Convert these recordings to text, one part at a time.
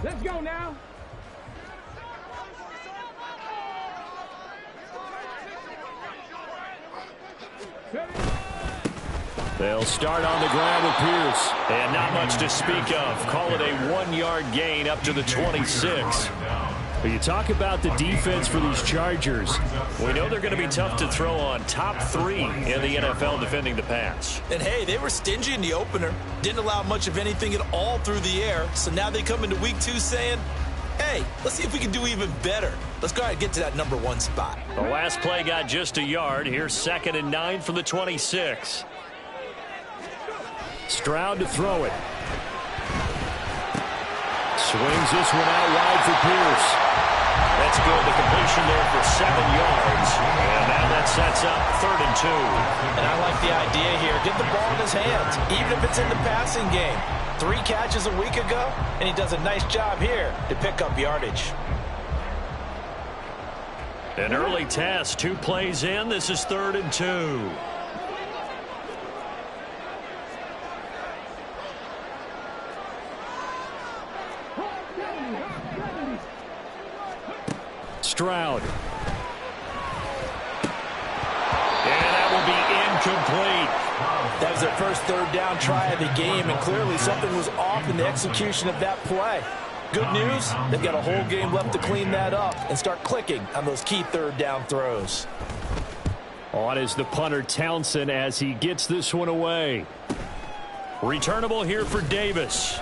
Let's go now. They'll start on the ground with Pierce. And not much to speak of. Call it a 1-yard gain up to the 26. When you talk about the defense for these Chargers, we know they're going to be tough to throw on. Top 3 in the NFL defending the pass. And, hey, they were stingy in the opener. Didn't allow much of anything at all through the air. So now they come into week 2 saying, hey, let's see if we can do even better. Let's go ahead and get to that number 1 spot. The last play got just a yard. Here's 2nd and 9 from the 26. Stroud to throw it. Swings this one out wide for Pierce. That's good. The completion there for 7 yards. And now that sets up 3rd and 2. And I like the idea here. Get the ball in his hands, even if it's in the passing game. 3 catches a week ago, and he does a nice job here to pick up yardage. An early test. 2 plays in. This is 3rd and 2. Stroud. And that will be incomplete. That was their first 3rd down try of the game, and clearly something was off in the execution of that play. Good news, they've got a whole game left to clean that up and start clicking on those key 3rd down throws. On is the punter Townsend as he gets this one away. Returnable here for Davis.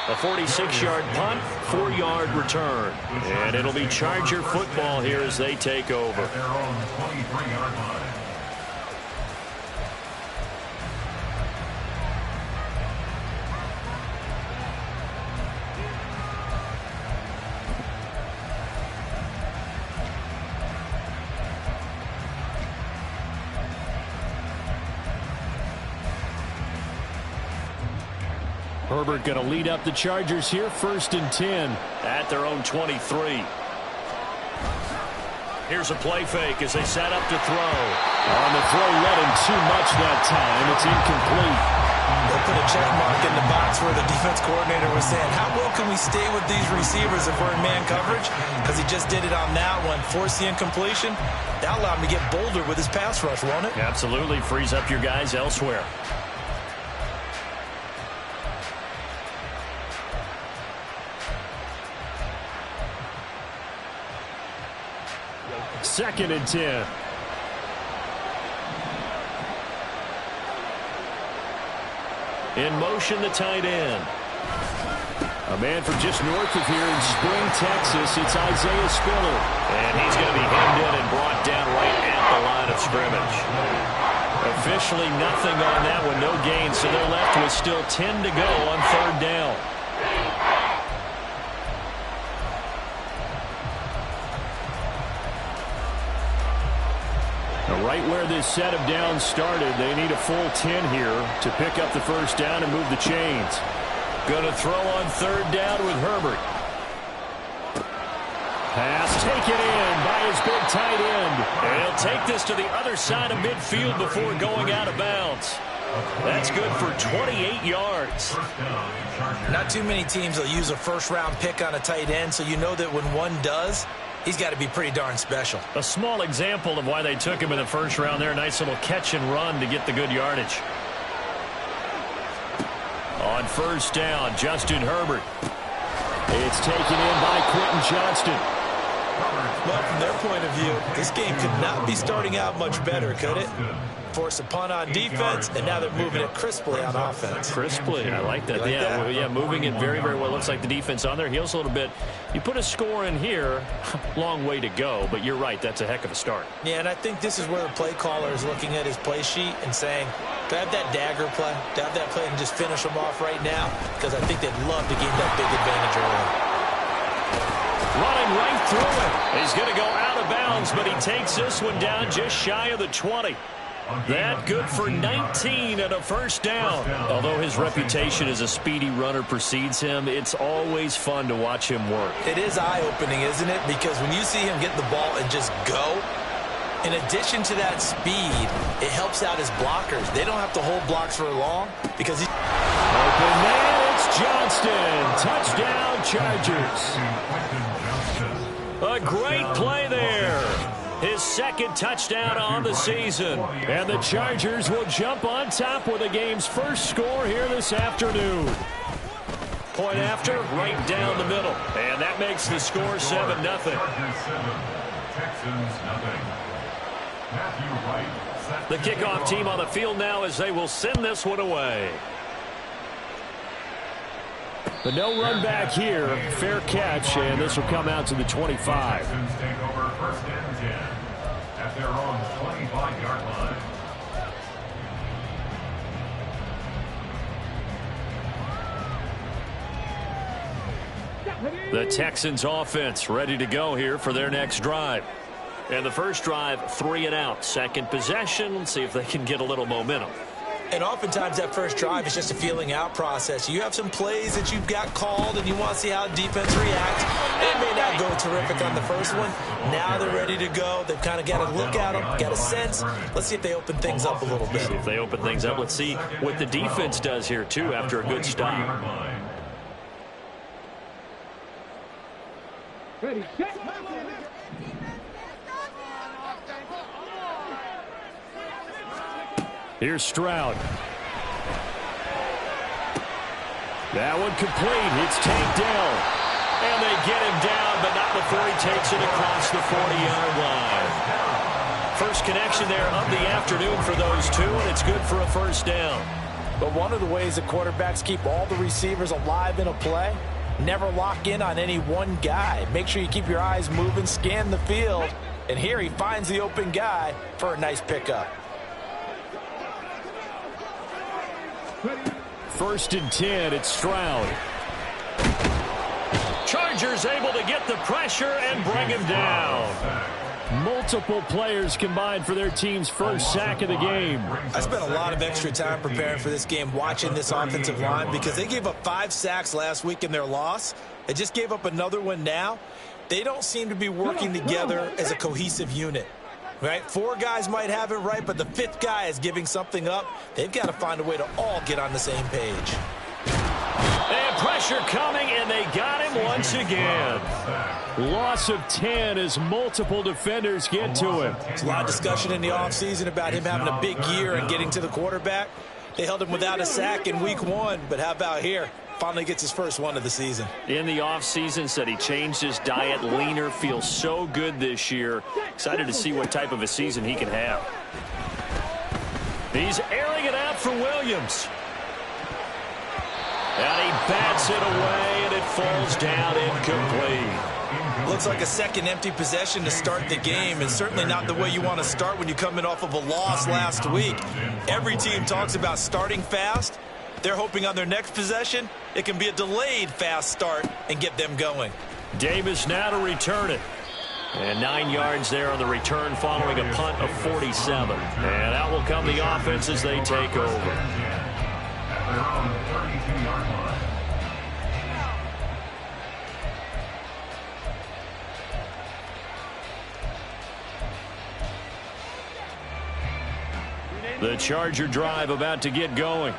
A 46-yard punt, 4-yard return. And it'll be Charger football here as they take over. At their own 23-yard line. Herbert going to lead up the Chargers here, 1st and 10 at their own 23. Here's a play fake as they set up to throw. On the throw, led him too much that time. It's incomplete. They'll put a check mark in the box where the defense coordinator was saying, how well can we stay with these receivers if we're in man coverage? Because he just did it on that one, forced the incompletion. That allowed him to get bolder with his pass rush, won't it? Absolutely, frees up your guys elsewhere. Second and 10. In motion, the tight end. A man from just north of here in Spring, Texas. It's Isaiah Spiller. And he's going to be hemmed in and brought down right at the line of scrimmage. Officially nothing on that one, no gain. So they're left with still 10 to go on 3rd down. Right where this set of downs started, they need a full 10 here to pick up the 1st down and move the chains. Going to throw on 3rd down with Herbert. Pass taken in by his big tight end. And he'll take this to the other side of midfield before going out of bounds. That's good for 28 yards. Not too many teams will use a 1st-round pick on a tight end, so you know that when one does, he's got to be pretty darn special. A small example of why they took him in the 1st round there. Nice little catch and run to get the good yardage. On 1st down, Justin Herbert. It's taken in by Quentin Johnston. Well, from their point of view, this game could not be starting out much better, could it? Force a punt on defense, and now they're moving it crisply on offense. Crisply, I like that. Yeah, moving it very, very well. Looks like the defense on their heels a little bit. You put a score in here, long way to go, but you're right, that's a heck of a start. Yeah, and I think this is where the play caller is looking at his play sheet and saying, do I have that dagger play? Do I have that play and just finish them off right now? Because I think they'd love to gain that big advantage early. Running right through it. He's going to go out of bounds, but he takes this one down just shy of the 20. That good for 19 and a 1st down. Although his reputation as a speedy runner precedes him, it's always fun to watch him work. It is eye-opening, isn't it? Because when you see him get the ball and just go, in addition to that speed, it helps out his blockers. They don't have to hold blocks for long because he's open man. It's Johnston. Touchdown, Chargers. A great play there. His second touchdown on the season. And the Chargers will jump on top with the game's first score here this afternoon. Point after, right down the middle. And that makes the score 7-0. The kickoff team on the field now as they will send this one away. But no run back here. Fair catch, and this will come out to the 25. Texans take over 1st and 10 at their own 25-yard line. The Texans offense ready to go here for their next drive. And the first drive, 3 and out. Second possession, let's see if they can get a little momentum. And oftentimes that first drive is just a feeling out process. You have some plays that you've got called and you want to see how defense reacts. They may not go terrific on the first one. Now they're ready to go. They've kind of got a look at them, got a sense. Let's see if they open things up a little bit. See if they open things up. Let's see what the defense does here, too, after a good stop. Ready, set. Here's Stroud. That one complete. It's Tank Dell. And they get him down, but not before he takes it across the 40-yard line. First connection there of the afternoon for those two, and it's good for a first down. But one of the ways that quarterbacks keep all the receivers alive in a play, never lock in on any one guy. Make sure you keep your eyes moving, scan the field. And here he finds the open guy for a nice pickup. 1st and 10, it's Stroud. Chargers able to get the pressure and bring him down. Multiple players combined for their team's first sack of the game. I spent a lot of extra time preparing for this game, watching this offensive line, because they gave up 5 sacks last week in their loss. They just gave up another one now. They don't seem to be working together as a cohesive unit. Right? 4 guys might have it right, but the 5th guy is giving something up. They've got to find a way to all get on the same page. And pressure coming, and they got him once again. Loss of 10 as multiple defenders get to him. There's a lot of discussion in the offseason about him having a big year and getting to the quarterback. They held him without a sack in week 1, but how about here? Finally gets his first one of the season. In the offseason, said he changed his diet, leaner, feels so good this year. Excited to see what type of a season he can have. He's airing it out for Williams. And he bats it away, and it falls down incomplete. Looks like a second empty possession to start the game, and certainly not the way you want to start when you're coming off of a loss last week. Every team talks about starting fast. They're hoping on their next possession, it can be a delayed fast start and get them going. Davis now to return it. And 9 yards there on the return following a punt of 47. And out will come the offense as they take over. The Charger drive about to get going.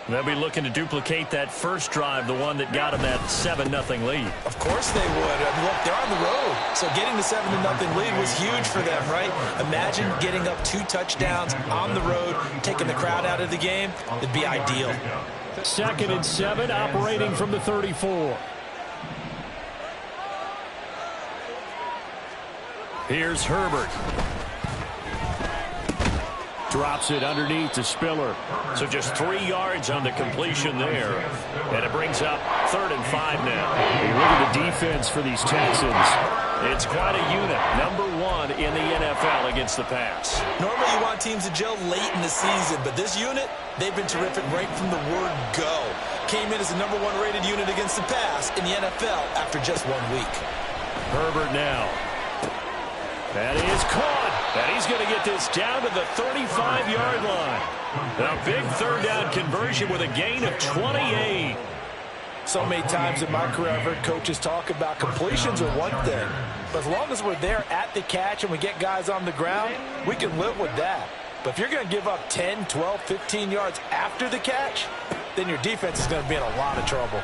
They'll be looking to duplicate that first drive, the one that got them that 7-0 lead. Of course they would. I mean, look, they're on the road. So getting the 7-0 lead was huge for them, right? Imagine getting up 2 touchdowns on the road, taking the crowd out of the game. It'd be ideal. 2nd and 7, operating from the 34. Here's Herbert. Drops it underneath to Spiller. So just 3 yards on the completion there. And it brings up 3rd and 5 now. Look at the defense for these Texans. It's quite a unit. Number 1 in the NFL against the pass. Normally you want teams to gel late in the season, but this unit, they've been terrific right from the word go. Came in as the number 1 rated unit against the pass in the NFL after just 1 week. Herbert now. That is caught. And he's going to get this down to the 35-yard line. A big 3rd down conversion with a gain of 28. So many times in my career, I've heard coaches talk about completions are one thing. But as long as we're there at the catch and we get guys on the ground, we can live with that. But if you're going to give up 10, 12, 15 yards after the catch, then your defense is going to be in a lot of trouble.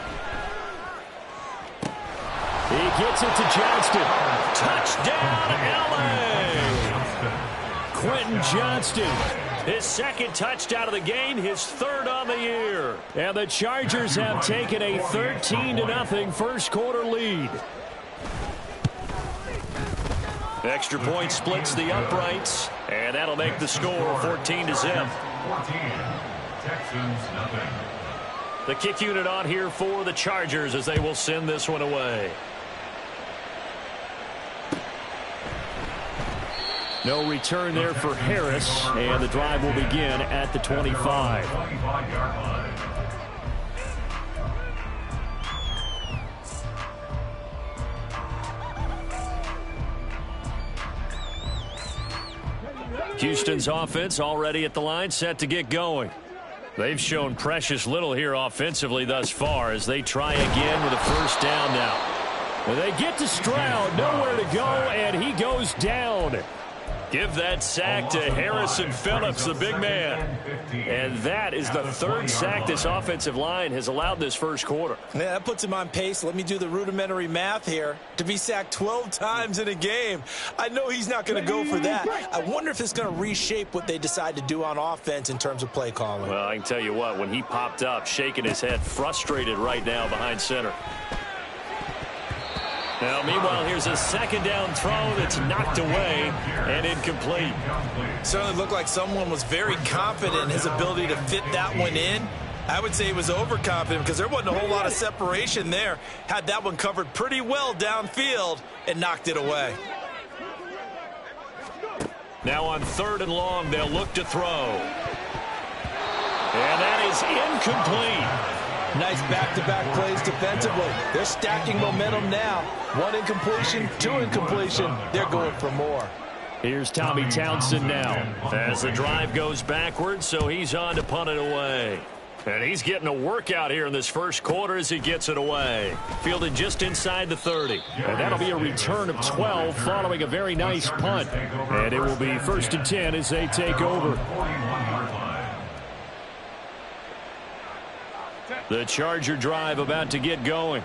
He gets it to Johnston. Touchdown, L.A. Quentin Johnston. His second touchdown of the game, his third on the year. And the Chargers have taken a 13-0 first quarter lead. Extra point splits the uprights, and that'll make the score 14-0. 14. Texans nothing. The kick unit on here for the Chargers as they will send this one away. No return there for Harris, and the drive will begin at the 25. 25-yard line. Houston's offense already at the line, set to get going. They've shown precious little here offensively thus far as they try again with a first down now. They get to Stroud, nowhere to go, and he goes down. Give that sack to Harrison Phillips, the big man. And that is the third sack this offensive line has allowed this first quarter. Yeah, that puts him on pace. Let me do the rudimentary math here. To be sacked 12 times in a game, I know he's not going to go for that. I wonder if it's going to reshape what they decide to do on offense in terms of play calling. Well, I can tell you what, when he popped up, shaking his head, frustrated right now behind center. Now, meanwhile, here's a second down throw that's knocked away and incomplete. Certainly looked like someone was very confident in his ability to fit that one in. I would say he was overconfident because there wasn't a whole lot of separation there. Had that one covered pretty well downfield and knocked it away. Now on 3rd and long, they'll look to throw. And that is incomplete. Nice back-to-back plays defensively. They're stacking momentum now. 1 incompletion, 2 incompletion. They're going for more. Here's Tommy Townsend now as the drive goes backwards, so he's on to punt it away. And he's getting a workout here in this first quarter as he gets it away. Fielded just inside the 30. And that'll be a return of 12 following a very nice punt. And it will be 1st and 10 as they take over. The Charger drive about to get going.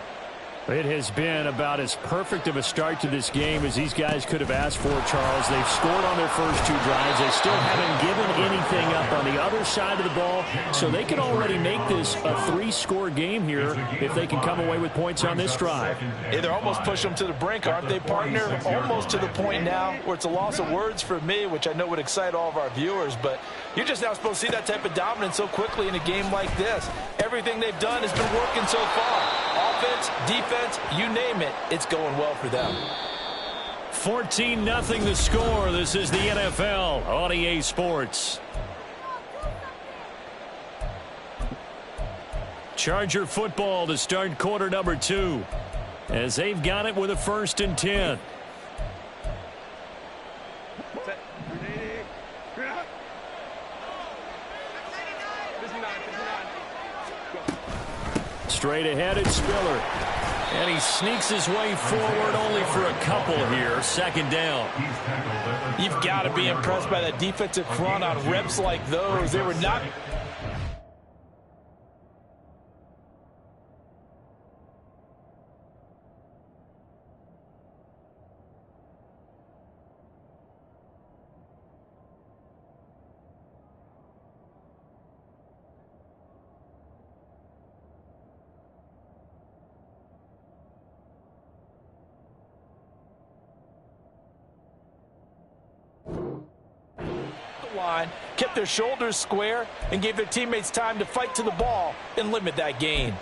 It has been about as perfect of a start to this game as these guys could have asked for, Charles. They've scored on their first 2 drives. They still haven't given anything up on the other side of the ball, so they can already make this a 3-score game here if they can come away with points on this drive. Hey, they're almost pushing them to the brink, aren't they, partner? Almost to the point now where it's a loss of words for me, which I know would excite all of our viewers, but you're just now supposed to see that type of dominance so quickly in a game like this. Everything they've done has been working so far. Offense, defense, you name it, it's going well for them. 14-0 the score. This is the NFL on EA Sports. Charger football to start quarter number 2 as they've got it with a 1st and 10. Straight ahead, it's Spiller. And he sneaks his way forward only for a couple here. 2nd down. You've got to be impressed by that defensive front on reps like those. They were not... line, kept their shoulders square, and gave their teammates time to fight to the ball and limit that gain.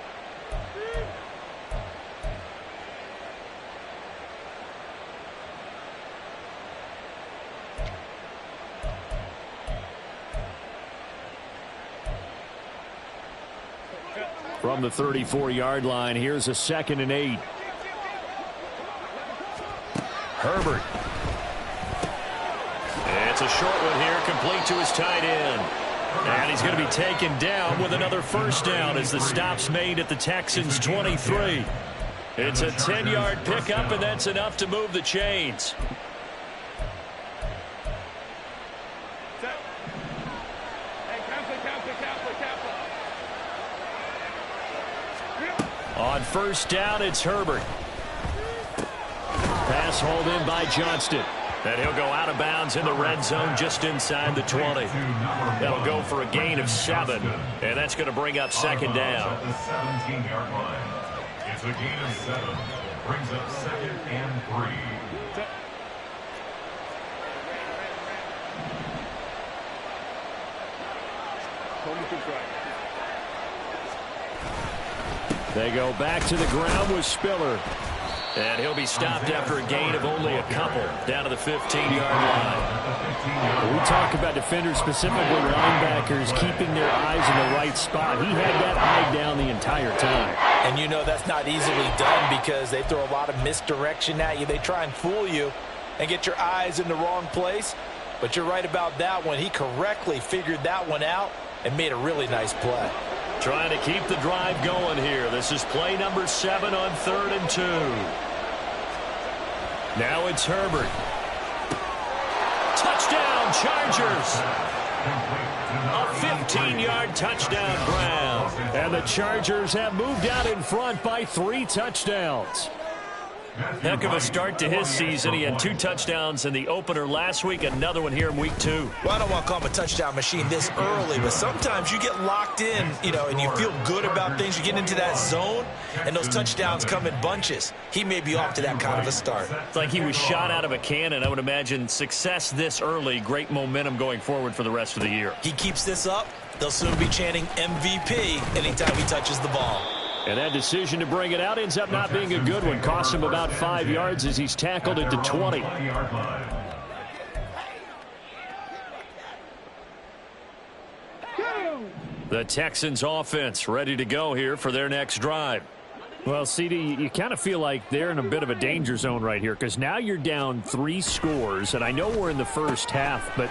From the 34-yard line, here's a 2nd and 8. Herbert. It's a short one here, complete to his tight end. And he's going to be taken down with another first down as the stop's made at the Texans' 23. It's a 10-yard pickup, and that's enough to move the chains. On first down, it's Herbert. Pass hauled in by Johnston. And he'll go out of bounds in the red zone just inside the 20. That'll go for a gain of 7. And that's going to bring up second down. At the 17-yard line. It's a gain of 7. Brings up 2nd and 3. They go back to the ground with Spiller. And he'll be stopped after a gain of only a couple down to the 15-yard line. We talk about defenders, specifically linebackers, keeping their eyes in the right spot. He had that eye down the entire time. And you know that's not easily done because they throw a lot of misdirection at you. They try and fool you and get your eyes in the wrong place. But you're right about that one. He correctly figured that one out and made a really nice play. Trying to keep the drive going here. This is play number 7 on 3rd and 2. Now it's Herbert. Touchdown, Chargers. A 15-yard touchdown ground. And the Chargers have moved out in front by 3 touchdowns. Heck of a start to his season. He had 2 touchdowns in the opener last week, another one here in week 2. Well, I don't want to call him a touchdown machine this early, but sometimes you get locked in, and you feel good about things. You get into that zone, and those touchdowns come in bunches. He may be off to that kind of a start. It's like he was shot out of a cannon. I would imagine success this early, great momentum going forward for the rest of the year. He keeps this up, they'll soon be chanting MVP anytime he touches the ball. And that decision to bring it out ends up not being a good one. Cost him about 5 yards as he's tackled at the 20. The Texans offense ready to go here for their next drive. Well, CD, you kind of feel like they're in a bit of a danger zone right here because now you're down 3 scores, and I know we're in the first half, but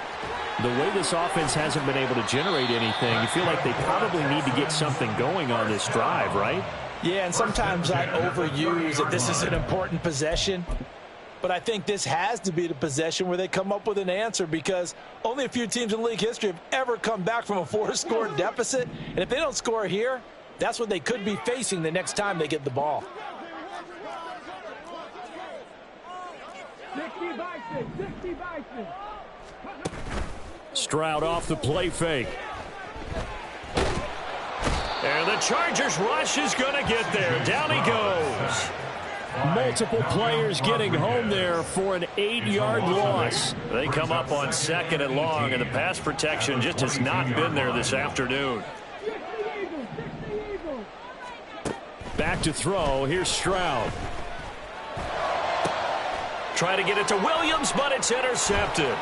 the way this offense hasn't been able to generate anything, you feel like they probably need to get something going on this drive, right? Yeah, and sometimes I overuse that this is an important possession. But I think this has to be the possession where they come up with an answer because only a few teams in league history have ever come back from a 4-score deficit. And if they don't score here, that's what they could be facing the next time they get the ball. Stroud off the play fake. And the Chargers rush is going to get there. Down he goes. Multiple players getting home there for an 8-yard loss. They come up on 2nd and long, and the pass protection just has not been there this afternoon. Back to throw. Here's Stroud. Try to get it to Williams, but it's intercepted.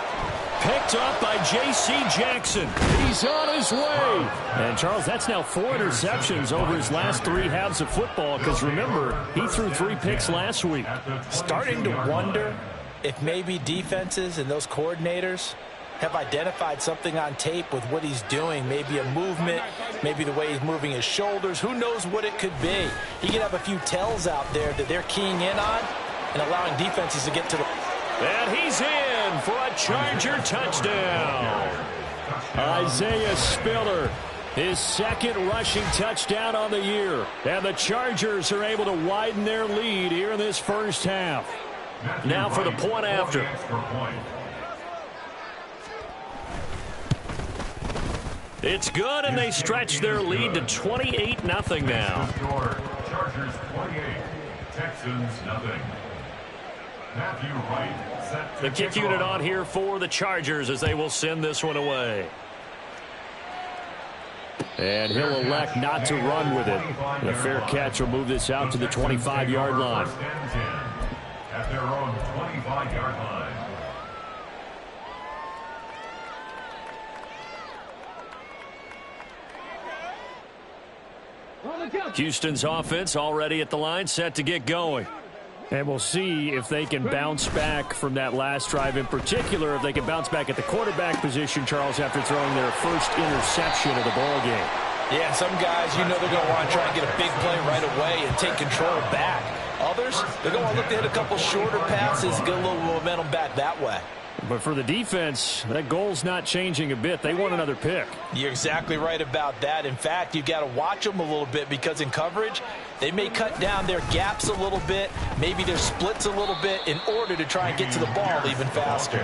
Picked up by J.C. Jackson. He's on his way. And, Charles, that's now 4 interceptions over his last 3 halves of football because, remember, he threw 3 picks last week. Starting to wonder if maybe defenses and those coordinators have identified something on tape with what he's doing. Maybe a movement, maybe the way he's moving his shoulders. Who knows what it could be? He could have a few tells out there that they're keying in on and allowing defenses to get to the... And he's in for a Charger touchdown. Isaiah Spiller, his 2nd rushing touchdown on the year. And the Chargers are able to widen their lead here in this first half. Now for the point after. It's good, and they stretch their lead to 28-0 now. Chargers 28, Texans nothing. Matthew Wright set to The kick unit on here for the Chargers as they will send this one away. And he'll elect not to run with it. And a fair catch will move this out to the 25-yard line. At their own 25-yard line. Houston's offense already at the line, set to get going. And we'll see if they can bounce back from that last drive. In particular, if they can bounce back at the quarterback position, Charles, after throwing their first interception of the ball game. Yeah, some guys, they're going to want to try and get a big play right away and take control back. Others, they're going to look to hit a couple shorter passes, get a little momentum back that way. But for the defense, that goal's not changing a bit. They want another pick. You're exactly right about that. In fact, you've got to watch them a little bit because in coverage, they may cut down their gaps a little bit, maybe their splits a little bit in order to try and get to the ball even faster.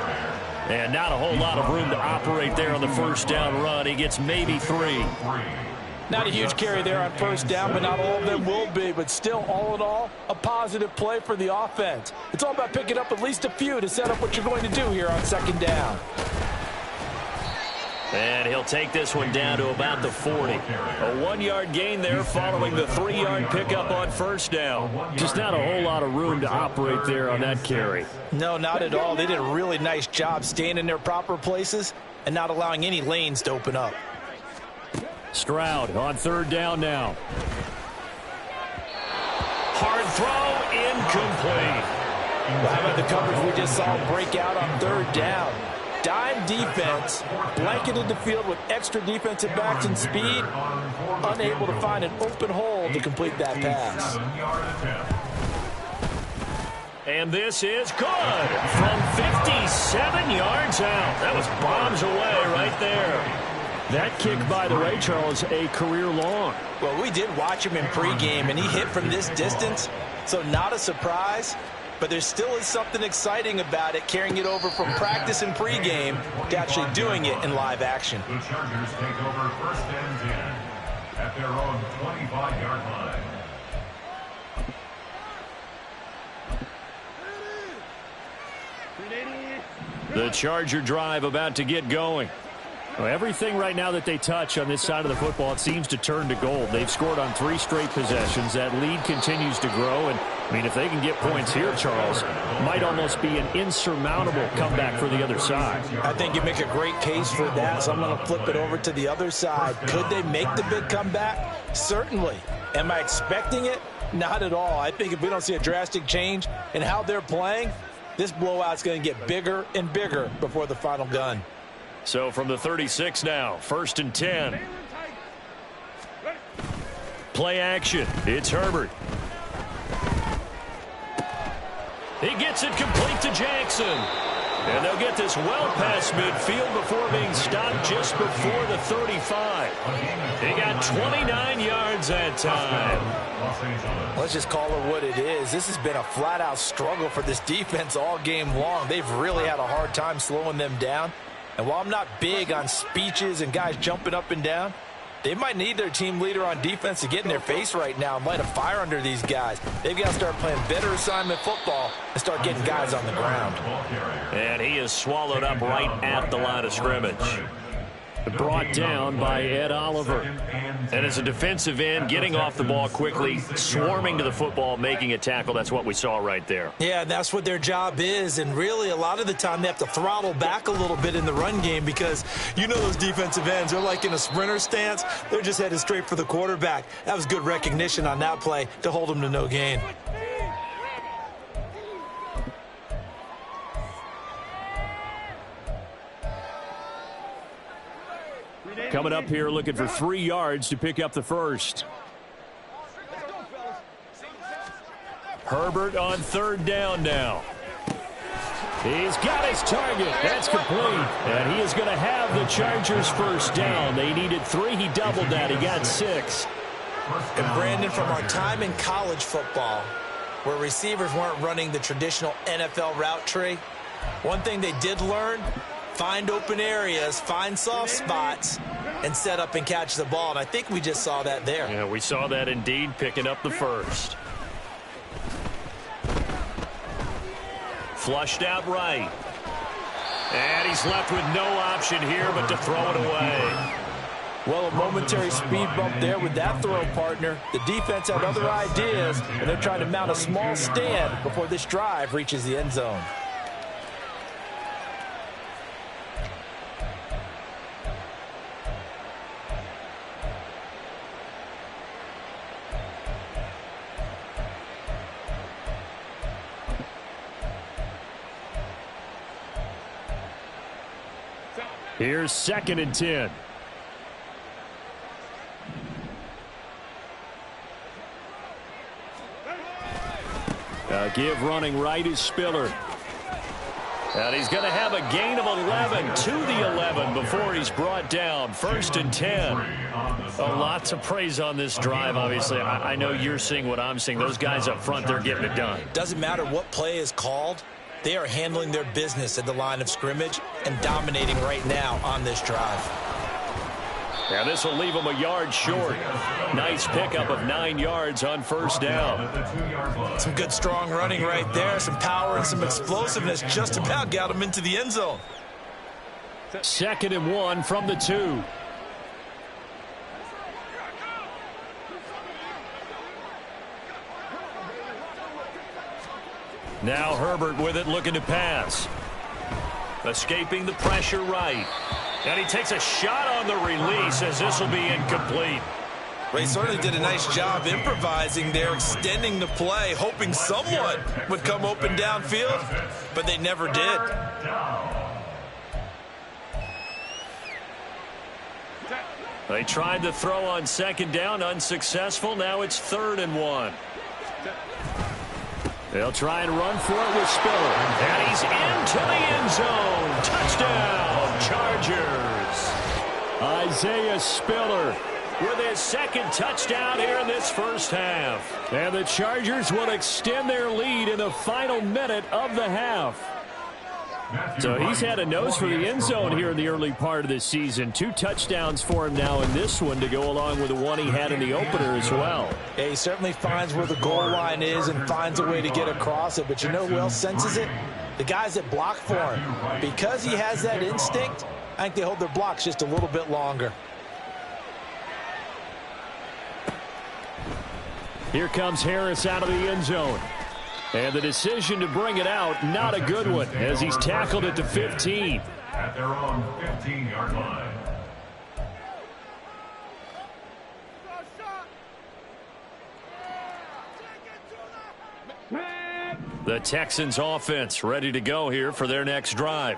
And not a whole lot of room to operate there on the first down run. He gets maybe 3. Not a huge carry there on first down, but not all of them will be. But still, all in all, a positive play for the offense. It's all about picking up at least a few to set up what you're going to do here on second down. And he'll take this one down to about the 40. A 1-yard gain there following the 3-yard pickup on first down. Just not a whole lot of room to operate there on that carry. No, not at all. They did a really nice job staying in their proper places and not allowing any lanes to open up. Stroud on third down now. Hard throw, incomplete. Well, how about the coverage we just saw break out on third down? Dime defense, blanketed the field with extra defensive backs and speed, unable to find an open hole to complete that pass. And this is good from 57 yards out. That was bombs away right there. That kick, by the way, Charles, a career long. Well, we did watch him in pregame, and he hit from this distance, so not a surprise. But there still is something exciting about it, carrying it over from practice and pregame to actually doing it in live action. The Chargers take over first and 10 at their own 25-yard line. The Charger drive about to get going. Well, everything right now that they touch on this side of the football, it seems to turn to gold. They've scored on 3 straight possessions. That lead continues to grow. And, I mean, if they can get points here, Charles, might almost be an insurmountable comeback for the other side. I think you make a great case for that, so I'm going to flip it over to the other side. Could they make the big comeback? Certainly. Am I expecting it? Not at all. I think if we don't see a drastic change in how they're playing, this blowout's going to get bigger and bigger before the final gun. So from the 36 now, first and 10. Play action. It's Herbert. He gets it complete to Jackson. And they'll get this well past midfield before being stopped just before the 35. He got 29 yards that time. Let's just call it what it is. This has been a flat-out struggle for this defense all game long. They've really had a hard time slowing them down. And while I'm not big on speeches and guys jumping up and down, they might need their team leader on defense to get in their face right now and light a fire under these guys. They've got to start playing better assignment football and start getting guys on the ground. And he is swallowed up right at the line of scrimmage. Brought down by Ed Oliver. And as a defensive end, getting off the ball quickly, swarming to the football, making a tackle, that's what we saw right there. Yeah, that's what their job is. And really, a lot of the time, they have to throttle back a little bit in the run game because you know those defensive ends, they're like in a sprinter stance. They're just headed straight for the quarterback. That was good recognition on that play to hold them to no gain. Coming up here looking for 3 yards to pick up the first. Herbert on third down now. He's got his target. That's complete. And he is going to have the Chargers first down. They needed 3. He doubled that. He got 6. And Brandon, from our time in college football, where receivers weren't running the traditional NFL route tree, one thing they did learn, find open areas, find soft spots, and set up and catch the ball. And I think we just saw that there. Yeah, we saw that indeed, picking up the first. Flushed out right. And he's left with no option here but to throw it away. Well, a momentary speed bump there with that throw, partner. The defense had other ideas, and they're trying to mount a small stand before this drive reaches the end zone. Here's second and 10. Give running right is Spiller. And he's going to have a gain of 11 to the 11 before he's brought down. 1st and 10. A lot to praise on this drive, obviously. I know you're seeing what I'm seeing. Those guys up front, they're getting it done. Doesn't matter what play is called. They are handling their business at the line of scrimmage and dominating right now on this drive. And this will leave him a yard short. Nice pickup of 9 yards on 1st down. Some good strong running right there. Some power and some explosiveness just about got him into the end zone. 2nd and 1 from the 2. Now Herbert with it, looking to pass. Escaping the pressure right. And he takes a shot on the release as this will be incomplete. Ray certainly did a nice job improvising there, extending the play, hoping someone would come open downfield, but they never did. They tried to throw on 2nd down, unsuccessful. Now it's 3rd and 1. They'll try and run for it with Spiller. And he's into the end zone. Touchdown, Chargers. Isaiah Spiller with his 2nd touchdown here in this 1st half. And the Chargers will extend their lead in the final minute of the half. So he's had a nose for the end zone here in the early part of this season. 2 touchdowns for him now in this one to go along with the one he had in the opener as well. Yeah, he certainly finds where the goal line is and finds a way to get across it. But you know who else senses it? The guys that block for him. Because he has that instinct, I think they hold their blocks just a little bit longer. Here comes Harris out of the end zone. And the decision to bring it out, not a good one, as he's tackled at the 15. At their own 15-yard line. The Texans offense ready to go here for their next drive.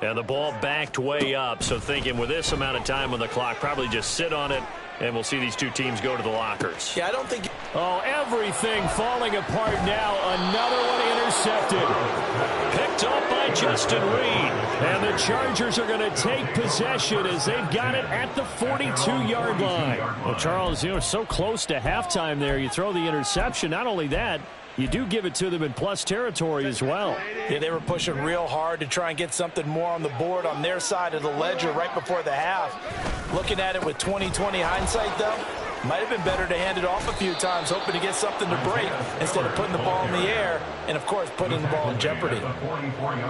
And the ball backed way up, so thinking with this amount of time on the clock, probably just sit on it, and we'll see these 2 teams go to the lockers. Yeah, I don't think... Oh, everything falling apart now. Another one intercepted. Picked up by Justin Reed. And the Chargers are going to take possession as they've got it at the 42-yard line. Well, Charles, you know, so close to halftime there. You throw the interception. Not only that, you do give it to them in plus territory as well. Yeah, they were pushing real hard to try and get something more on the board on their side of the ledger right before the half. Looking at it with 20/20 hindsight, though, might have been better to hand it off a few times, hoping to get something to break instead of putting the ball in the air and, of course, putting the ball in jeopardy.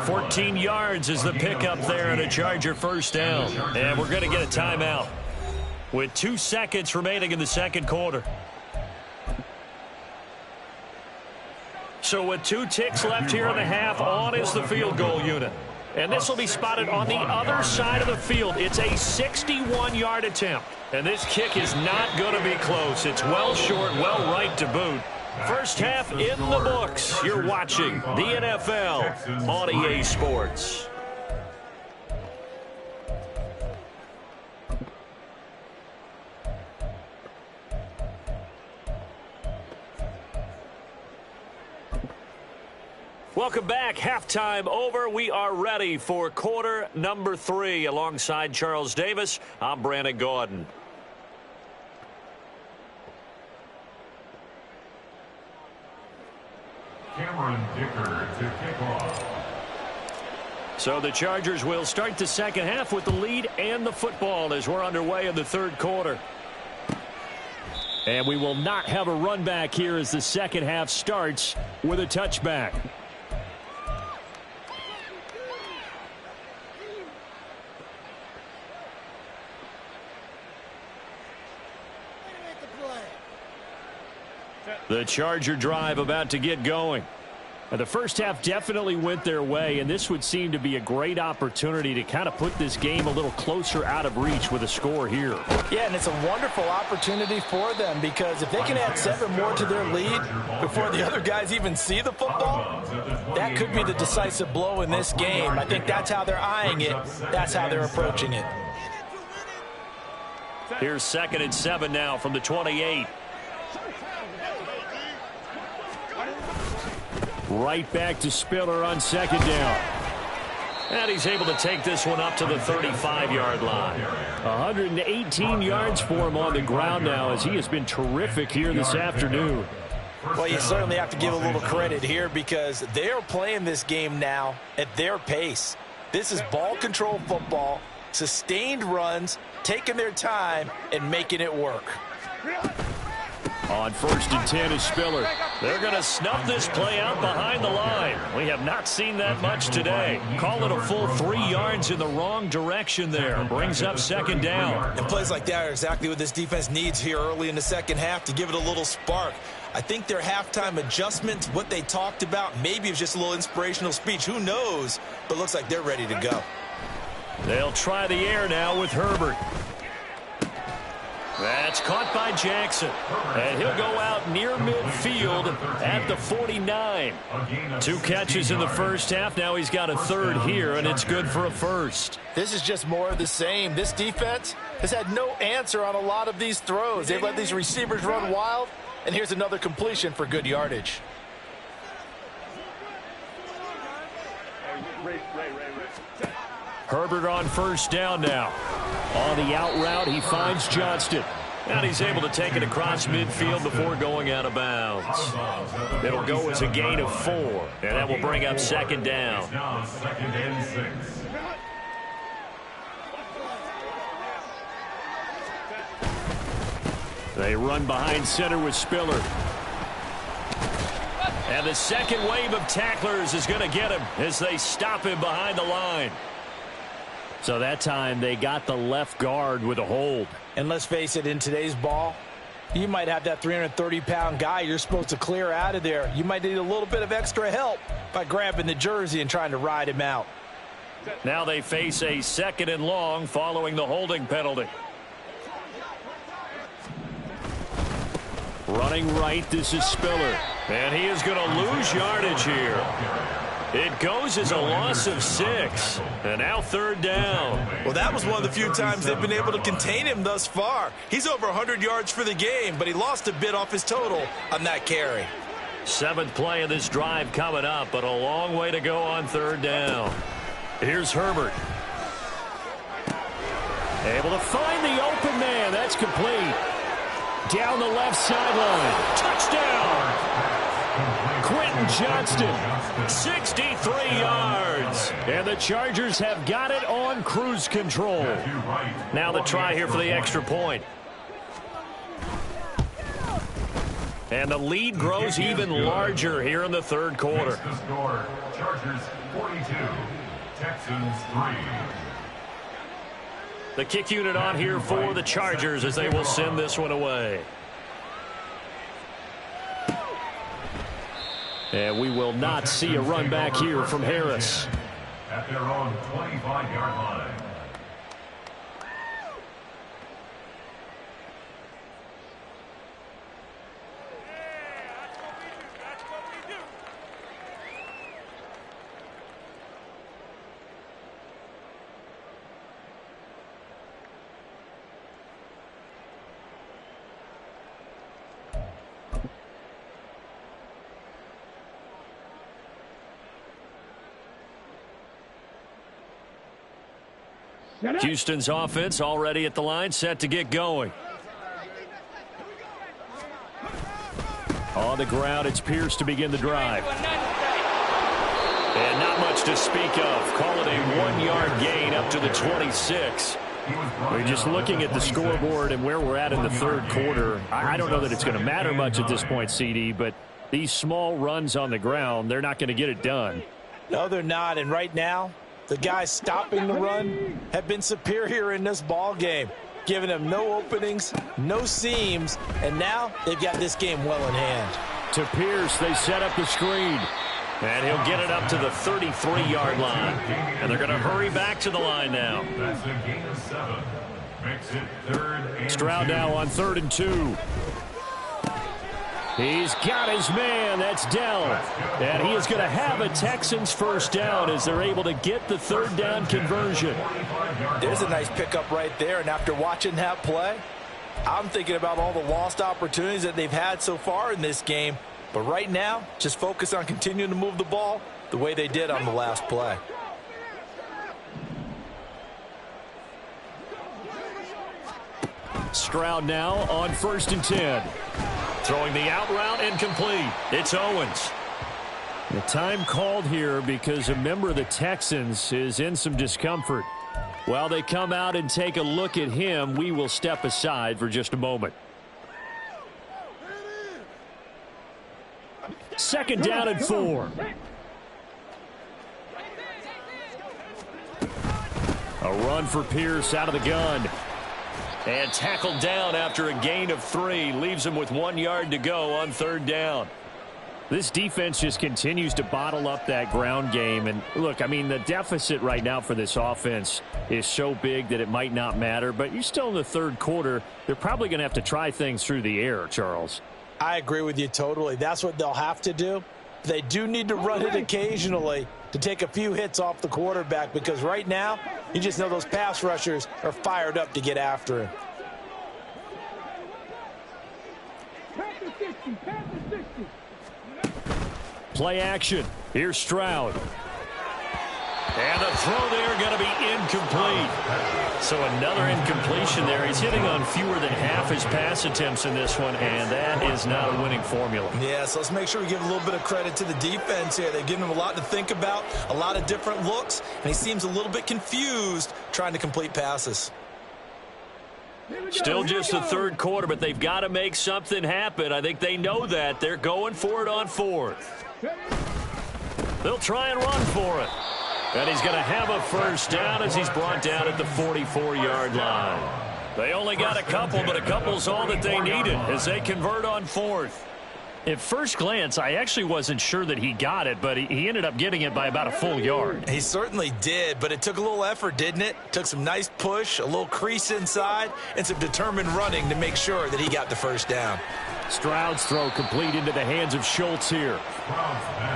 14 yards is the pickup there and a Charger 1st down. And we're going to get a timeout with 2 seconds remaining in the 2nd quarter. So with 2 ticks left here in the half, on is the field goal unit. And this will be spotted on the other side of the field. It's a 61-yard attempt. And this kick is not going to be close. It's well short, well right to boot. 1st half in the books. You're watching the NFL on EA Sports. Welcome back. Halftime over. We are ready for quarter number 3. Alongside Charles Davis, I'm Brandon Gaudin. Cameron Dicker to kick off. So the Chargers will start the 2nd half with the lead and the football as we're underway in the 3rd quarter. And we will not have a run back here as the 2nd half starts with a touchback. The Charger drive about to get going. The 1st half definitely went their way, and this would seem to be a great opportunity to kind of put this game a little closer out of reach with a score here. Yeah, and it's a wonderful opportunity for them because if they can add 7 more to their lead before the other guys even see the football, that could be the decisive blow in this game. I think that's how they're eyeing it. That's how they're approaching it. Here's 2nd and 7 now from the 28. Right back to Spiller on 2nd down. And he's able to take this one up to the 35-yard line. 118 yards for him on the ground now, as he has been terrific here this afternoon. Well, you certainly have to give a little credit here because they're playing this game now at their pace. This is ball control football, sustained runs, taking their time, and making it work. On 1st and 10 is Spiller. They're going to snuff this play out behind the line. We have not seen that much today. Call it a full 3 yards in the wrong direction there. Brings up 2nd down. And plays like that are exactly what this defense needs here early in the second half to give it a little spark. I think their halftime adjustments, what they talked about, maybe it was just a little inspirational speech. Who knows? But looks like they're ready to go. They'll try the air now with Herbert. That's caught by Jackson. And he'll go out near midfield at the 49. 2 catches in the first half. Now he's got a 3rd here, and it's good for a 1st. This is just more of the same. This defense has had no answer on a lot of these throws. They've let these receivers run wild, and here's another completion for good yardage. Herbert on 1st down now. On the out route, he finds Johnston. And he's able to take it across midfield before going out of bounds. It'll go as a gain of 4, and that will bring up 2nd down. Now 2nd and 6. They run behind center with Spiller. And the second wave of tacklers is going to get him as they stop him behind the line. So that time they got the left guard with a hold. And let's face it, in today's ball, you might have that 330-pound guy you're supposed to clear out of there. You might need a little bit of extra help by grabbing the jersey and trying to ride him out. Now they face a 2nd and long following the holding penalty. Running right, this is Spiller. And he is going to lose yardage here. It goes as a loss of 6. And now 3rd down. Well, that was one of the few times they've been able to contain him thus far. He's over 100 yards for the game, but he lost a bit off his total on that carry. 7th play of this drive coming up, but a long way to go on 3rd down. Here's Herbert. Able to find the open man. That's complete. Down the left sideline. Touchdown! Quentin Johnston, 63 yards. And the Chargers have got it on cruise control. Now the try here for the extra point. And the lead grows even larger here in the 3rd quarter. The score, Chargers 42, Texans 3. The kick unit on here for the Chargers as they will send this one away. And we will not see a run back here from Harris. At their own 25-yard line. Houston's offense already at the line, set to get going. On the ground, it's Pierce to begin the drive. And not much to speak of. Call it a 1-yard gain up to the 26. We're just looking at the scoreboard and where we're at in the 3rd quarter. I don't know that it's going to matter much at this point, CD, but these small runs on the ground, they're not going to get it done. No, they're not. And right now, the guys stopping the run have been superior in this ball game, giving them no openings, no seams, and now they've got this game well in hand. To Pierce, they set up the screen. And he'll get it up to the 33-yard line. And they're going to hurry back to the line now. That's a gain of 7. Makes it 3rd and Stroud 2. now on 3rd and 2. He's got his man. That's Dell. And he is going to have a Texans 1st down as they're able to get the 3rd down conversion. There's a nice pickup right there. And after watching that play, I'm thinking about all the lost opportunities that they've had so far in this game. But right now, just focus on continuing to move the ball the way they did on the last play. Stroud now on 1st and 10. Throwing the out route incomplete. It's Owens. The time called here because a member of the Texans is in some discomfort. While they come out and take a look at him, we will step aside for just a moment. 2nd down and 4. A run for Pierce out of the gun. And tackled down after a gain of 3. Leaves him with 1 yard to go on 3rd down. This defense just continues to bottle up that ground game. And look, I mean, the deficit right now for this offense is so big that it might not matter. But you're still in the 3rd quarter. They're probably going to have to try things through the air, Charles. I agree with you totally. That's what they'll have to do. They do need to run it occasionally to take a few hits off the quarterback, because right now you just know those pass rushers are fired up to get after him. Play action. Here's Stroud. And the throw there going to be incomplete. So another incompletion there. He's hitting on fewer than half his pass attempts in this one, and that is not a winning formula. Yeah, so let's make sure we give a little bit of credit to the defense here. They've given him a lot to think about, a lot of different looks, and he seems a little bit confused trying to complete passes. Still just the 3rd quarter, but they've got to make something happen. I think they know that. They're going for it on 4th. They'll try and run for it. And he's going to have a 1st down as he's brought down at the 44-yard line. They only got a couple, but a couple's all that they needed as they convert on 4th. At first glance, I actually wasn't sure that he got it, but he ended up getting it by about a full yard. He certainly did, but it took a little effort, didn't it? Took some nice push, a little crease inside, and some determined running to make sure that he got the 1st down. Stroud's throw complete into the hands of Schultz here.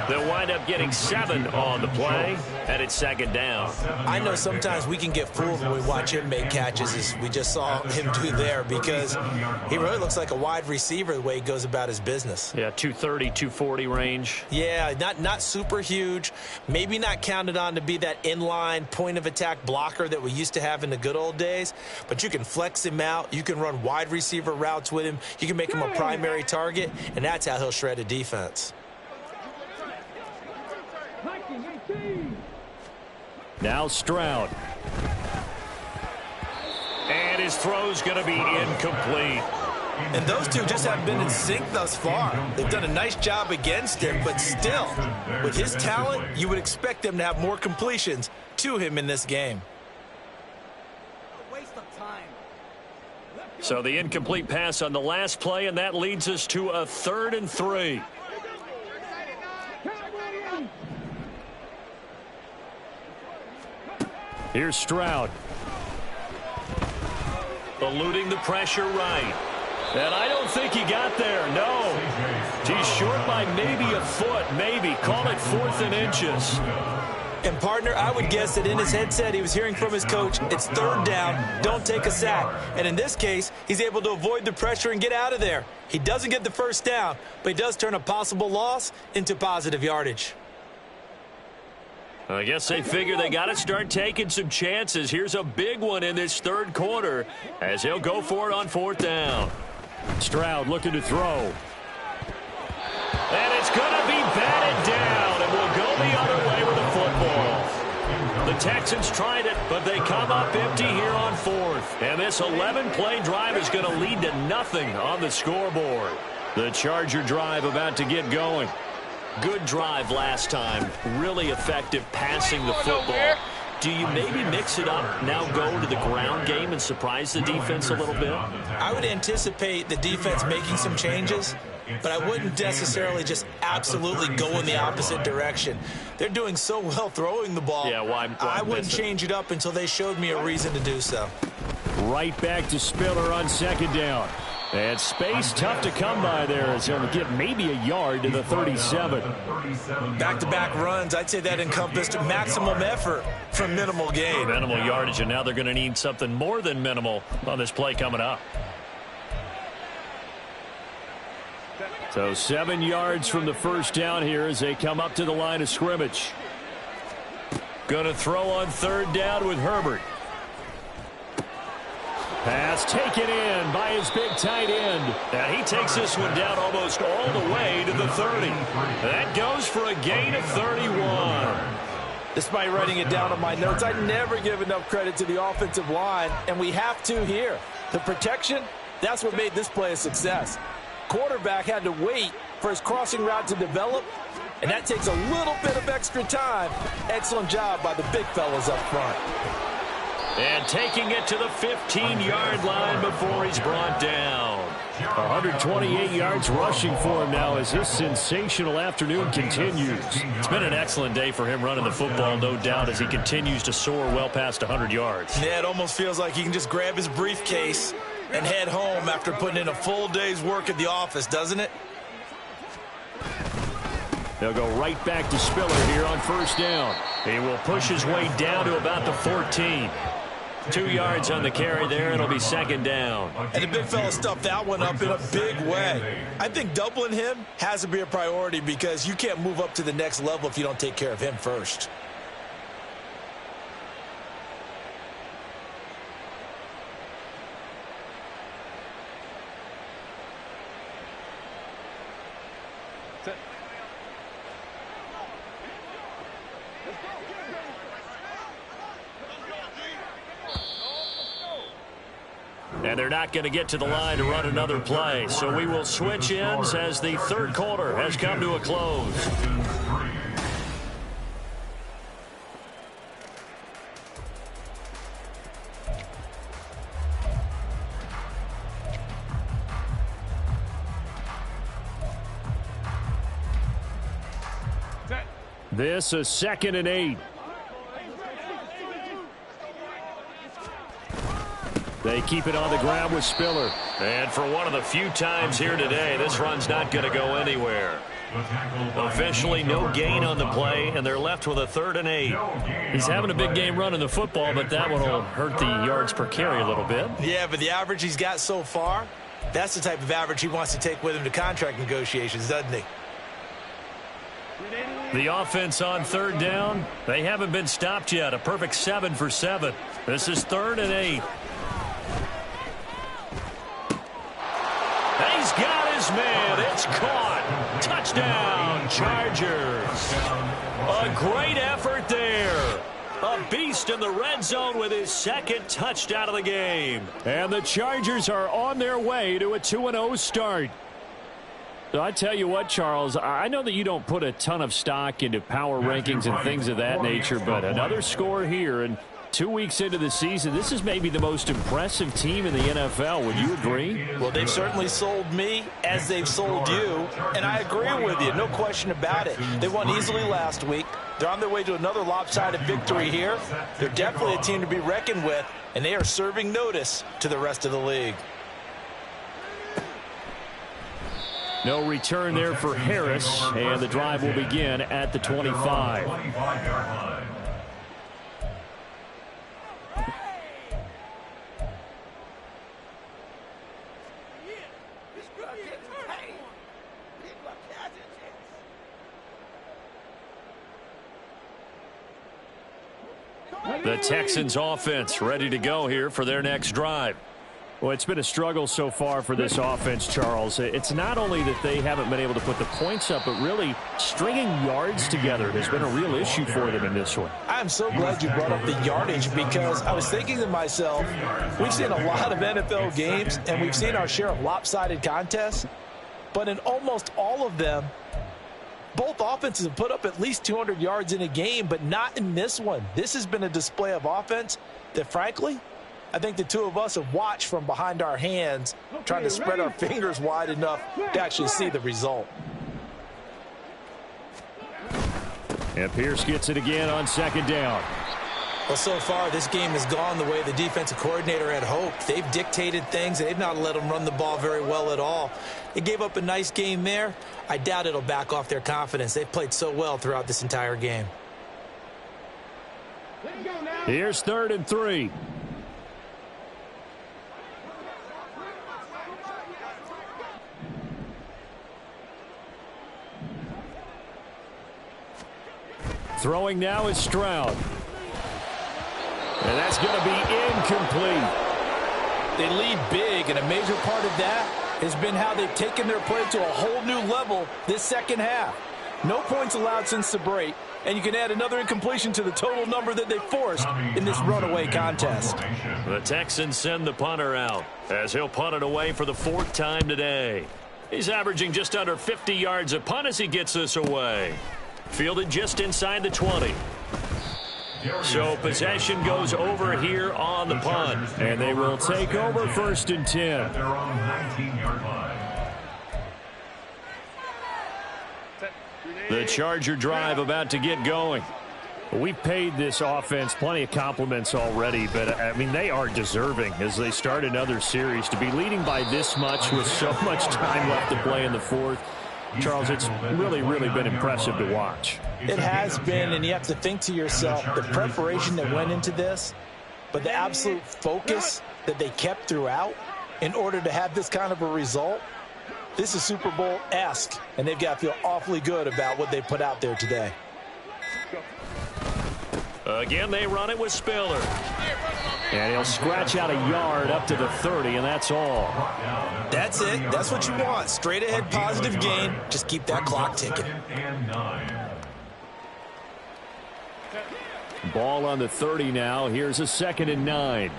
They'll wind up getting 7 on the play, and it's 2nd down. I know sometimes we can get fooled when we watch him make catches, as we just saw him do there, because he really looks like a wide receiver the way he goes about his business. Yeah, 230, 240 range. Yeah, not super huge. Maybe not counted on to be that inline point-of-attack blocker that we used to have in the good old days, but you can flex him out. You can run wide receiver routes with him. You can make him a primary target, and that's how he'll shred a defense. Now Stroud. And his throw's going to be incomplete. And those two just haven't been in sync thus far. They've done a nice job against him, but still, with his talent, you would expect them to have more completions to him in this game. So the incomplete pass on the last play, and that leads us to a 3rd and 3. Here's Stroud. Eluding the pressure right. And I don't think he got there, no. He's short by maybe a foot, maybe. Call it 4th and inches. And, partner, I would guess that in his headset he was hearing from his coach, it's 3rd down, don't take a sack. And in this case, he's able to avoid the pressure and get out of there. He doesn't get the 1st down, but he does turn a possible loss into positive yardage. I guess they figure they got to start taking some chances. Here's a big one in this 3rd quarter as he'll go for it on 4th down. Stroud looking to throw. And it's going to be batted down, and we'll go the other way with a football. The Texans tried it, but they come up empty here on 4th. And this 11-play drive is going to lead to nothing on the scoreboard. The Charger drive about to get going. Good drive last time. Really effective passing the football. Do you maybe mix it up, now go to the ground game and surprise the defense a little bit? I would anticipate the defense making some changes, but I wouldn't necessarily just absolutely go in the opposite direction. They're doing so well throwing the ball. Yeah, why I wouldn't change it up until they showed me a reason to do so. Right back to Spiller on 2nd down. And space tough to come by there as he'll get maybe a yard to the 37. Back-to-back runs, I'd say that encompassed maximum effort for minimal gain. Minimal yardage, and now they're going to need something more than minimal on this play coming up. So 7 yards from the 1st down here as they come up to the line of scrimmage. Going to throw on 3rd down with Herbert. Pass taken in by his big tight end. And he takes this one down almost all the way to the 30. That goes for a gain of 31. Despite writing it down on my notes, I never give enough credit to the offensive line, and we have to here. The protection, that's what made this play a success. Quarterback had to wait for his crossing route to develop, and that takes a little bit of extra time. Excellent job by the big fellas up front. And taking it to the 15-yard line before he's brought down. 128 yards rushing for him now as this sensational afternoon continues. It's been an excellent day for him running the football, no doubt, as he continues to soar well past 100 yards. Yeah, it almost feels like he can just grab his briefcase and head home after putting in a full day's work at the office, doesn't it? They'll go right back to Spiller here on first down. He will push his way down to about the 14. 2 yards on the carry there. It'll be second down. And the big fella stuffed that one up in a big way. I think doubling him has to be a priority because you can't move up to the next level if you don't take care of him first. And they're not going to get to the line to run another play. So we will switch ends as the third quarter has come to a close. This is 2nd and 8. They keep it on the ground with Spiller. And for one of the few times here today, this run's not going to go anywhere. Officially no gain on the play, and they're left with a 3rd and 8. He's having a big game running the football, but that one will hurt the yards per carry a little bit. Yeah, but the average he's got so far, that's the type of average he wants to take with him to contract negotiations, doesn't he? The offense on 3rd down, they haven't been stopped yet. A perfect 7 for 7. This is 3rd and 8. He's got his man. It's caught. Touchdown, Chargers. A great effort there. A beast in the red zone with his 2nd touchdown of the game. And the Chargers are on their way to a 2-0 start. So I tell you what, Charles, I know that you don't put a ton of stock into power rankings and things of that nature, but another score here, and 2 weeks into the season, this is maybe the most impressive team in the NFL. Would you agree? Well, they've certainly sold me as they've sold you, and I agree with you, no question about it. They won easily last week. They're on their way to another lopsided victory here. They're definitely a team to be reckoned with, and they are serving notice to the rest of the league. No return there for Harris, and the drive will begin at the 25. The Texans offense ready to go here for their next drive. Well, it's been a struggle so far for this offense, Charles. It's not only that they haven't been able to put the points up, but really stringing yards together has been a real issue for them in this one. I'm so glad you brought up the yardage because I was thinking to myself, we've seen a lot of NFL games and we've seen our share of lopsided contests, but in almost all of them, both offenses have put up at least 200 yards in a game, but not in this one. This has been a display of offense that, frankly, I think the two of us have watched from behind our hands, trying to spread our fingers wide enough to actually see the result. And Pierce gets it again on 2nd down. Well, so far, this game has gone the way the defensive coordinator had hoped. They've dictated things. They've not let them run the ball very well at all. They gave up a nice game there. I doubt it'll back off their confidence. They've played so well throughout this entire game. Here's 3rd and 3. Throwing now is Stroud. And that's going to be incomplete. They lead big, and a major part of that has been how they've taken their play to a whole new level this second half. No points allowed since the break, and you can add another incompletion to the total number that they forced in this runaway contest. The Texans send the punter out as he'll punt it away for the 4th time today. He's averaging just under 50 yards a punt as he gets this away. Fielded just inside the 20. So possession goes over here on the punt. And they will take over 1st and 10. Their own 19-yard line. The Charger drive about to get going. We've paid this offense plenty of compliments already, but, I mean, they are deserving as they start another series. To be leading by this much with so much time left to play in the 4th, Charles, it's really, really been impressive to watch. It has been, and you have to think to yourself, the preparation that went into this, but the absolute focus that they kept throughout in order to have this kind of a result. This is Super Bowl-esque, and they've got to feel awfully good about what they put out there today. Again, they run it with Spiller. And he'll scratch out a yard up to the 30, and that's all. That's it. That's what you want. Straight ahead positive gain. Just keep that clock ticking. Ball on the 30 now. Here's a 2nd and 9.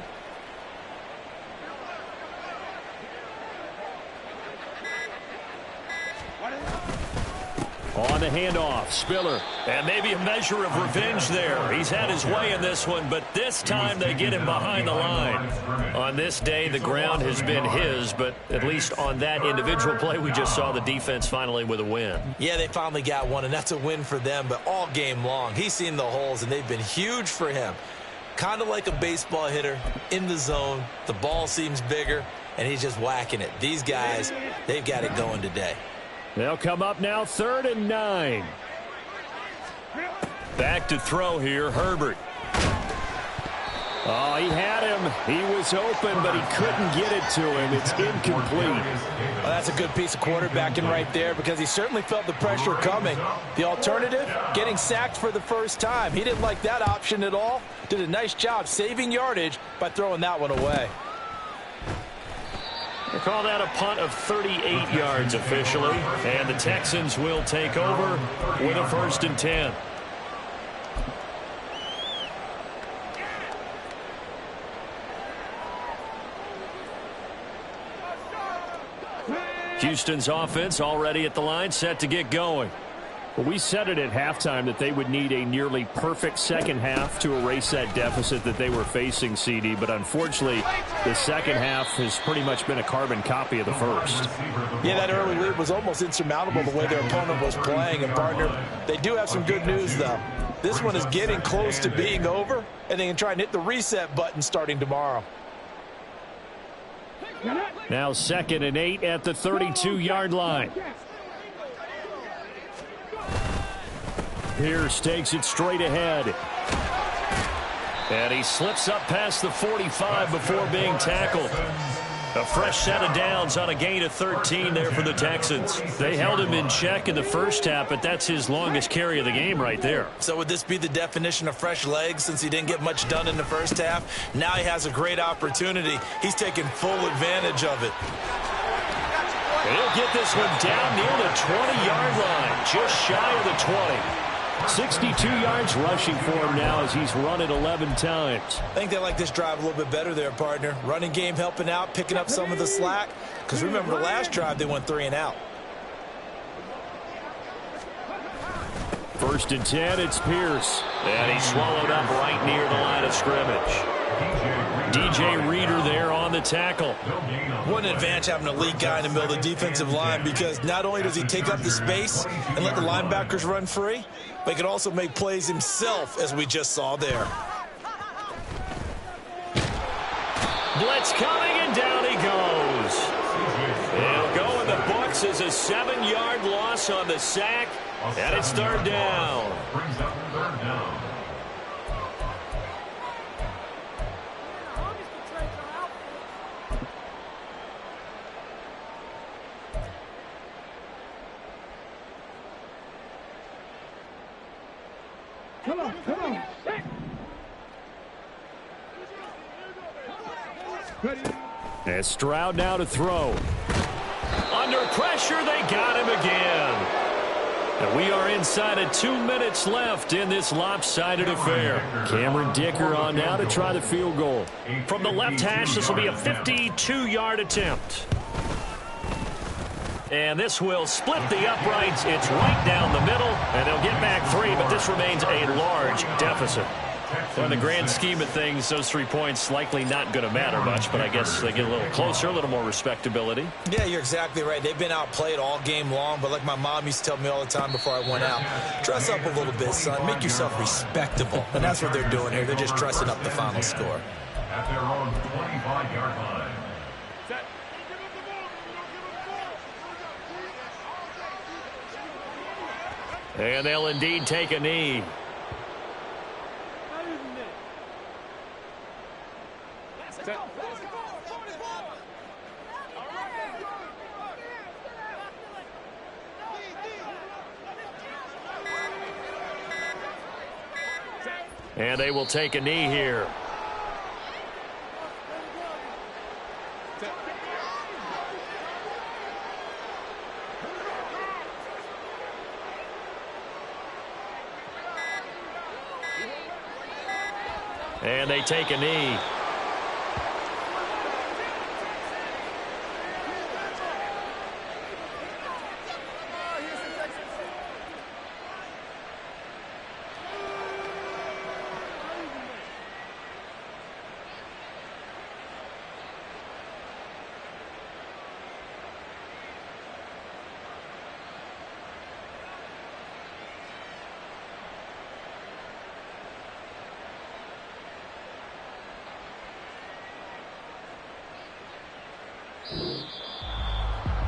On the handoff, Spiller. And maybe a measure of revenge there. He's had his way in this one, but this time they get him behind the line. On this day, the ground has been his, but at least on that individual play, we just saw the defense finally with a win. Yeah, they finally got one, and that's a win for them, but all game long, he's seen the holes, and they've been huge for him. Kind of like a baseball hitter in the zone. The ball seems bigger, and he's just whacking it. These guys, they've got it going today. They'll come up now 3rd and 9. Back to throw here, Herbert. Oh, he had him. He was open, but he couldn't get it to him. It's incomplete. Well, that's a good piece of quarterbacking right there because he certainly felt the pressure coming. The alternative, getting sacked for the first time. He didn't like that option at all. Did a nice job saving yardage by throwing that one away. They call that a punt of 38 yards officially, and the Texans will take over with a 1st and 10. Houston's offense already at the line, set to get going. Well, we said it at halftime that they would need a nearly perfect second half to erase that deficit that they were facing, CD. But unfortunately, the second half has pretty much been a carbon copy of the first. Yeah, that early lead was almost insurmountable the way their opponent was playing. And, partner, they do have some good news, though. This one is getting close to being over, and they can try and hit the reset button starting tomorrow. Now 2nd and 8 at the 32-yard line. Pierce takes it straight ahead. And he slips up past the 45 before being tackled. A fresh set of downs on a gain of 13 there for the Texans. They held him in check in the first half, but that's his longest carry of the game right there. So would this be the definition of fresh legs since he didn't get much done in the first half? Now he has a great opportunity. He's taking full advantage of it. He'll get this one down near the 20-yard line, just shy of the 20. 62 yards rushing for him now as he's run it 11 times. I think they like this drive a little bit better there, partner. Running game helping out, picking up some of the slack. Because remember, the last drive they went 3 and out. 1st and 10, it's Pierce. And he swallowed up right near the line of scrimmage. DJ Reader there on the tackle. What an advantage having a lead guy in the middle of the defensive line, because not only does he take up the space and let the linebackers run free, but he can also make plays himself, as we just saw there. Blitz coming, and down he goes. He'll go in the books as a 7-yard loss on the sack, and it's 3rd down. Brings up 3rd down. Come on. Ready. And Stroud now to throw. Under pressure, they got him again. And we are inside of 2 minutes left in this lopsided affair. Cameron Dicker on now to try the field goal. From the left hash, this will be a 52-yard attempt. And this will split the uprights. It's right down the middle, and they'll get back 3, but this remains a large deficit. Well, in the grand scheme of things, those 3 points likely not going to matter much, but I guess they get a little closer, a little more respectability. Yeah, you're exactly right. They've been outplayed all game long, but like my mom used to tell me all the time before I went out, dress up a little bit, son. Make yourself respectable. And that's what they're doing here. They're just dressing up the final score. At their own 25-yard line. And they'll indeed take a knee. And they will take a knee here. And they take a knee.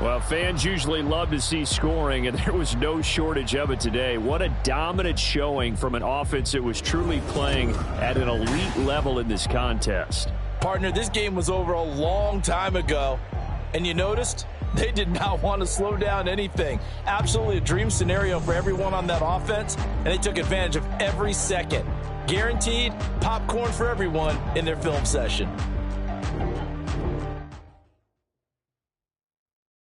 Well, fans usually love to see scoring, and there was no shortage of it today. What a dominant showing from an offense that was truly playing at an elite level in this contest. Partner, this game was over a long time ago, and you noticed they did not want to slow down anything. Absolutely a dream scenario for everyone on that offense, and they took advantage of every second. Guaranteed popcorn for everyone in their film session.